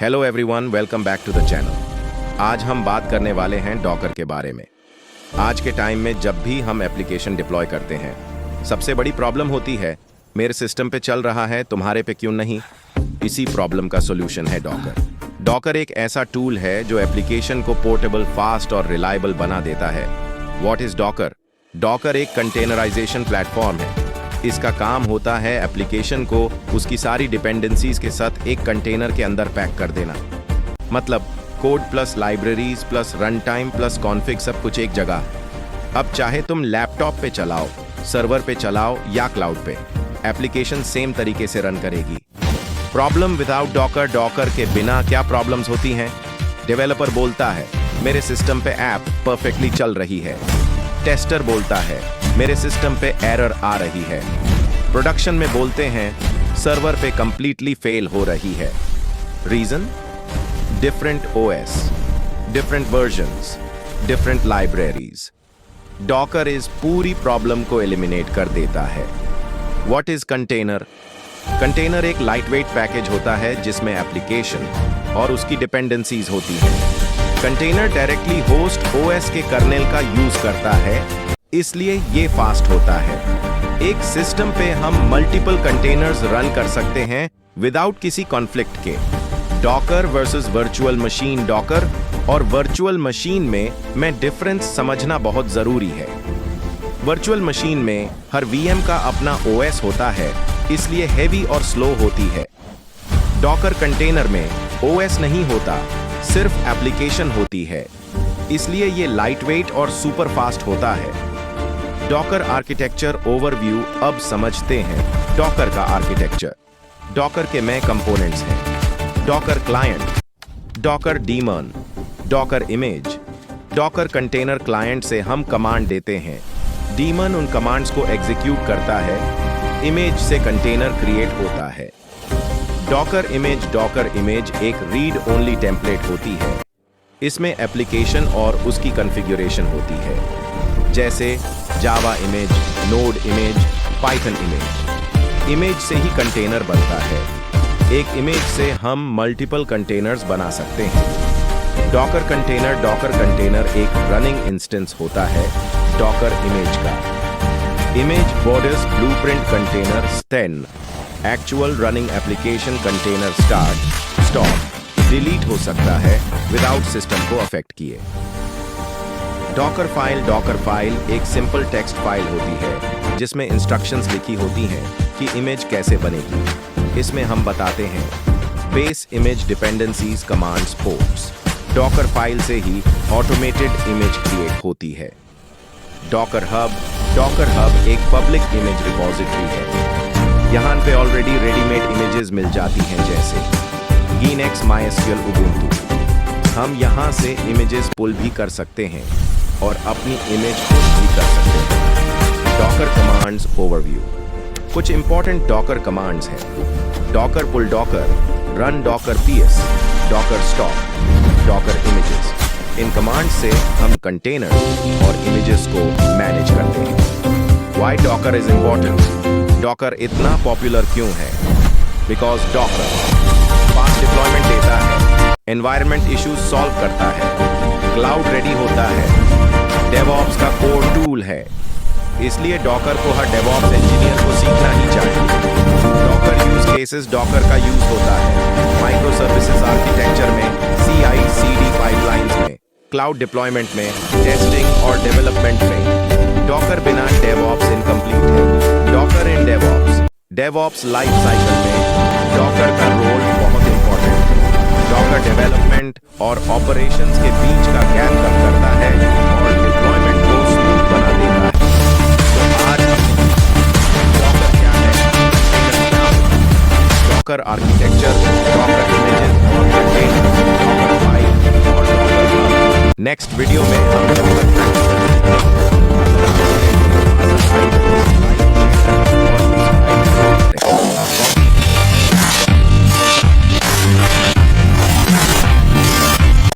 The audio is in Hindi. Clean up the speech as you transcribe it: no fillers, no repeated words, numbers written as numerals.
Hello everyone, welcome back to the channel. आज हम बात करने वाले हैं डॉकर के बारे में। आज के टाइम में जब भी हम एप्लीकेशन डिप्लॉय करते हैं, सबसे बड़ी प्रॉब्लम होती है मेरे सिस्टम पे चल रहा है, तुम्हारे पे क्यों नहीं। इसी प्रॉब्लम का सॉल्यूशन है डॉकर। डॉकर एक ऐसा टूल है जो एप्लीकेशन को पोर्टेबल, फास्ट और रिलायबल बना देता है। What is Docker? डॉकर एक कंटेनराइजेशन प्लेटफॉर्म है। इसका काम होता है एप्लीकेशन को उसकी सारी डिपेंडेंसीज के साथ एक कंटेनर के अंदर पैक कर देना। मतलब code plus libraries plus run time plus config सब कुछ एक जगह। अब चाहे तुम लैपटॉप पे चलाओ, सर्वर पे चलाओ या क्लाउड पे, एप्लीकेशन सेम तरीके से रन करेगी। Problem without Docker. डॉकर के बिना क्या प्रॉब्लम्स होती हैं? डेवलपर बोलता है मेरे सिस्टम पे ऐप परफेक्टली चल रही है। टेस्टर बोलता है मेरे सिस्टम पे एरर आ रही है। प्रोडक्शन में बोलते हैं सर्वर पे कंप्लीटली फेल हो रही है। Reason? Different OS, different versions, different libraries. Docker इस पूरी प्रॉब्लम को एलिमिनेट कर देता है। What is container? कंटेनर एक लाइटवेट पैकेज होता है जिसमें एप्लीकेशन और उसकी डिपेंडेंसीज होती हैं। कंटेनर डायरेक्टली होस्ट ओएस के कर्नेल का यूज करता है, इसलिए ये फास्ट होता है। एक सिस्टम पे हम मल्टीपल कंटेनर्स रन कर सकते हैं विदाउट किसी कॉन्फ्लिक्ट के। Docker versus virtual machine. Docker और वर्चुअल मशीन में डिफरेंस समझना बहुत जरूरी है। वर्चुअल मशीन में हर वीएम का अपना ओएस होता है, इसलिए हेवी और स्लो होती है। डॉकर कंटेनर में ओएस नहीं होता, सिर्फ एप्लीकेशन होती है, इसलिए ये लाइटवेट और सुपर फास्ट होता है। डॉकर आर्किटेक्चर ओवरव्यू अब समझते हैं। डॉकर का आर्किटेक्चर। डॉकर के में कंपोनेंट्स हैं। Docker client, Docker demon, Docker image. Docker container client से हम कमांड देते हैं। डीमन उन कमांड्स को एग्जीक्यूट करता है। इमेज से कंटेनर क्रिएट होता है। डॉकर इमेज एक रीड ओनली टेम्पलेट होती है। इसमें एप्लीकेशन और उसकी कॉन्फ़िगरेशन होती है, जैसे Java image, node image, Python image. Image से ही कंटेनर बनता है। एक इमेज से हम मल्टीपल कंटेनर्स बना सकते हैं। डॉकर कंटेनर एक रनिंग इंस्टेंस होता है डॉकर इमेज का। इमेज बॉर्डर्स ब्लूप्रिंट कंटेनर स्टेन, actual running application container start, stop, delete हो सकता है विदाउट सिस्टम को अफेक्ट किए। डॉकर फाइल एक सिंपल टेक्स्ट फाइल होती है जिसमें इंस्ट्रक्शंस लिखी होती हैं कि इमेज कैसे बनेगी। इसमें हम बताते हैं base image dependencies, commands, ports. Docker file से ही ऑटोमेटेड इमेज क्रिएट होती है। डॉकर हब एक पब्लिक इमेज रिपॉजिटरी है। यहाँ पे ऑलरेडी रेडीमेड इमेजेस मिल जाती हैं, जैसे गिनेक्स, माइएसक्यूएल, उबुंटू। हम यहाँ से इमेजेस पुल भी कर सकते हैं और अपनी इमेज पुश भी कर सकते हैं। Docker commands overview. कुछ इंपॉर्टेंट डॉकर कमांड्स हैं। Docker pull Docker, run Docker PS, Docker stop, Docker images. इन कमांड्स से हम कंटेनर और इमेजेस को मैनेज करते हैं। Why Docker is important? Docker इतना पॉपुलर क्यों है? बिकॉज डॉकर फास्ट डिप्लॉयमेंट देता है, एनवायरनमेंट इश्यूज सॉल्व करता है, क्लाउड रेडी होता है, डेवऑप्स का कोर टूल है। इसलिए डॉकर को हर डेवऑप्स इंजीनियर को सीखना ही चाहिए। Docker use cases. डॉकर का यूज होता है माइक्रो सर्विसेज आर्किटेक्चर में, CI/CD पाइपलाइंस में, क्लाउड डिप्लॉयमेंट में, टेस्टिंग और डेवलपमेंट में। डॉकर बिना डेवऑप्स इनकम्प्लीट है। डॉकर इन डेवऑप्स लाइफ साइकिल में डॉकर का रोल बहुत इंपॉर्टेंट है। डॉकर डेवलपमेंट और ऑपरेशंस के बीच का गैप कम करता है और डिप्लॉयमेंट को स्मूथ बना देता है। तो आज डॉकर क्या है? डॉकर आर्किटेक्चर, डॉकर इमेजेस और कंटेनर, डॉकर फाइल और डॉकर। नेक्स्ट वीडियो में हम